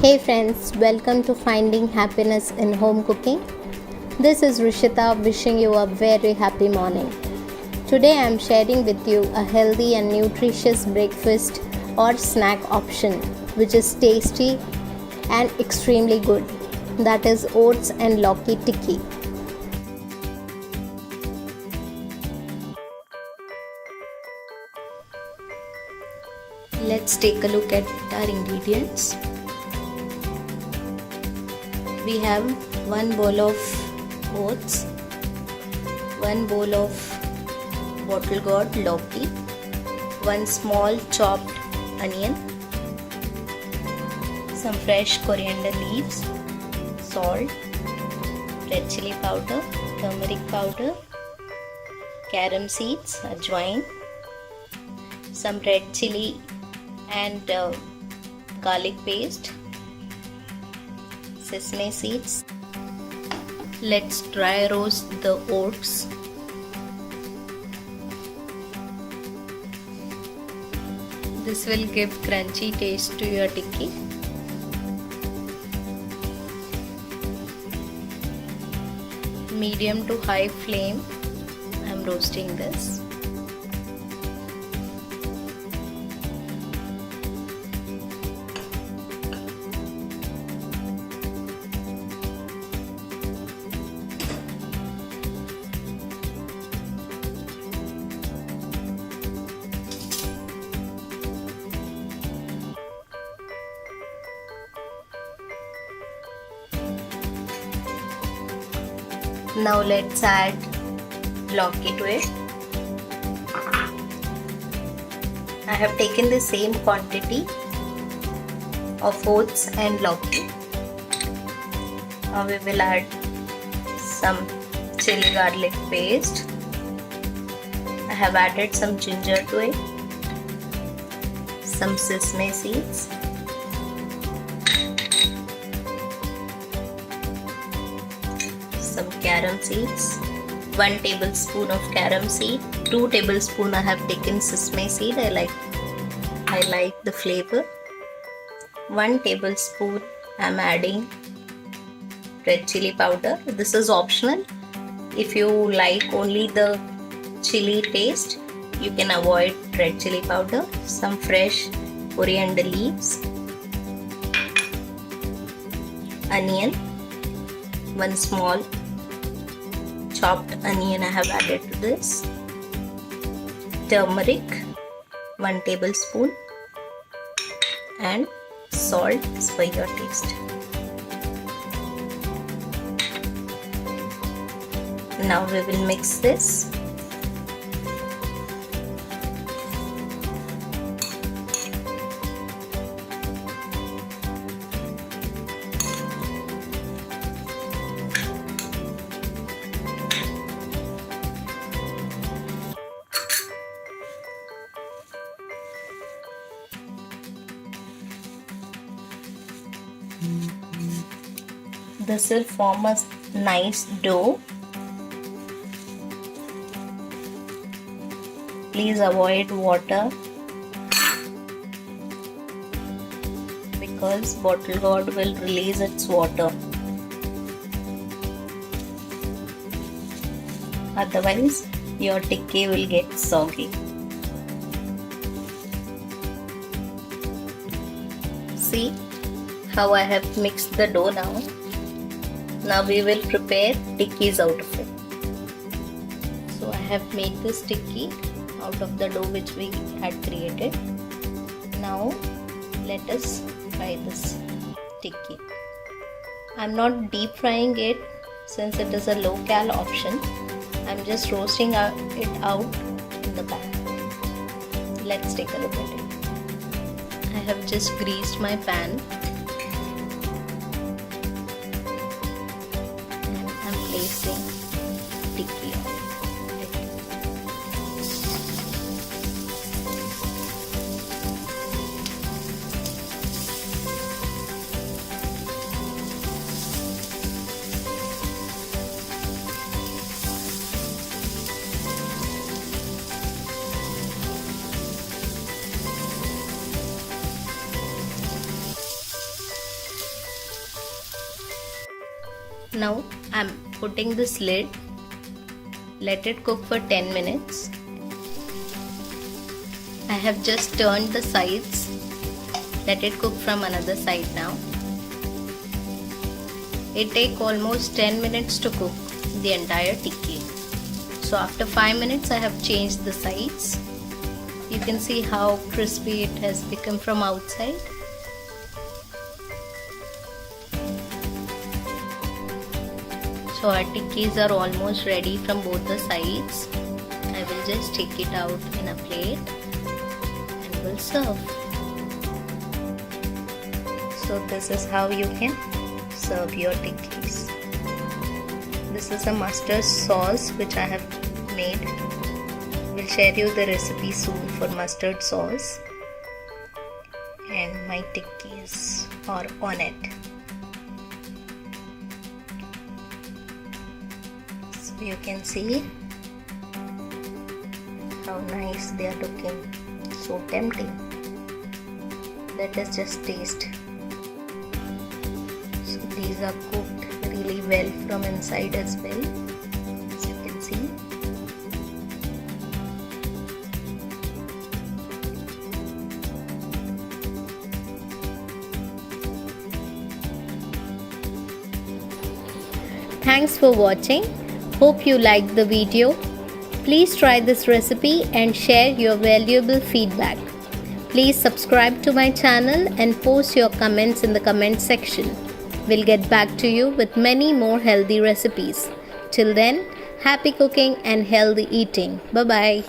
Hey friends, welcome to Finding Happiness in Home Cooking. This is Rishita wishing you a very happy morning. Today I am sharing with you a healthy and nutritious breakfast or snack option which is tasty and extremely good. That is oats and Lauki Tikki. Let's take a look at our ingredients. We have 1 bowl of oats, 1 bowl of bottle gourd lauki, 1 small chopped onion, some fresh coriander leaves, salt, red chili powder, turmeric powder, carom seeds, ajwain, some red chili and garlic paste, sesame seeds. Let's dry roast the oats. This will give crunchy taste to your tikki. Medium to high flame, I am roasting this. Now let's add lauki to it. I have taken the same quantity of oats and lauki. Now we will add some chili garlic paste. I have added some ginger to it, some sesame seeds, some carom seeds, 1 tablespoon of carom seed, 2 tablespoon I have taken sesame seed. I like the flavor. 1 tablespoon I am adding red chili powder. This is optional. If you like only the chili taste, you can avoid red chili powder. Some fresh coriander leaves, onion, 1 small chopped onion I have added to this, turmeric 1 tablespoon and salt as per your taste. Now we will mix this. This will form a nice dough. Please avoid water because bottle gourd will release its water. Otherwise, your tikki will get soggy. See how I have mixed the dough now. Now we will prepare tikkis out of it. So I have made this tikki out of the dough which we had created. Now let us fry this tikki. I am not deep frying it since it is a low cal option. I am just roasting it out in the pan. Let's take a look at it. I have just greased my pan. Placing tikki on it. Now I'm putting this lid. Let it cook for 10 minutes. I have just turned the sides. Let it cook from another side now. It takes almost 10 minutes to cook the entire tikki. So after 5 minutes I have changed the sides. You can see how crispy it has become from outside. So our tikkis are almost ready from both the sides. I will just take it out in a plate and will serve. So this is how you can serve your tikkis. This is a mustard sauce which I have made. Will share you the recipe soon for mustard sauce. And my tikkis are on it. So you can see how nice they are looking. So tempting. Let us just taste. So these are cooked really well from inside as well, as you can see. Thanks for watching. Hope you liked the video. Please try this recipe and share your valuable feedback. Please subscribe to my channel and post your comments in the comment section. We'll get back to you with many more healthy recipes. Till then, happy cooking and healthy eating. Bye-bye.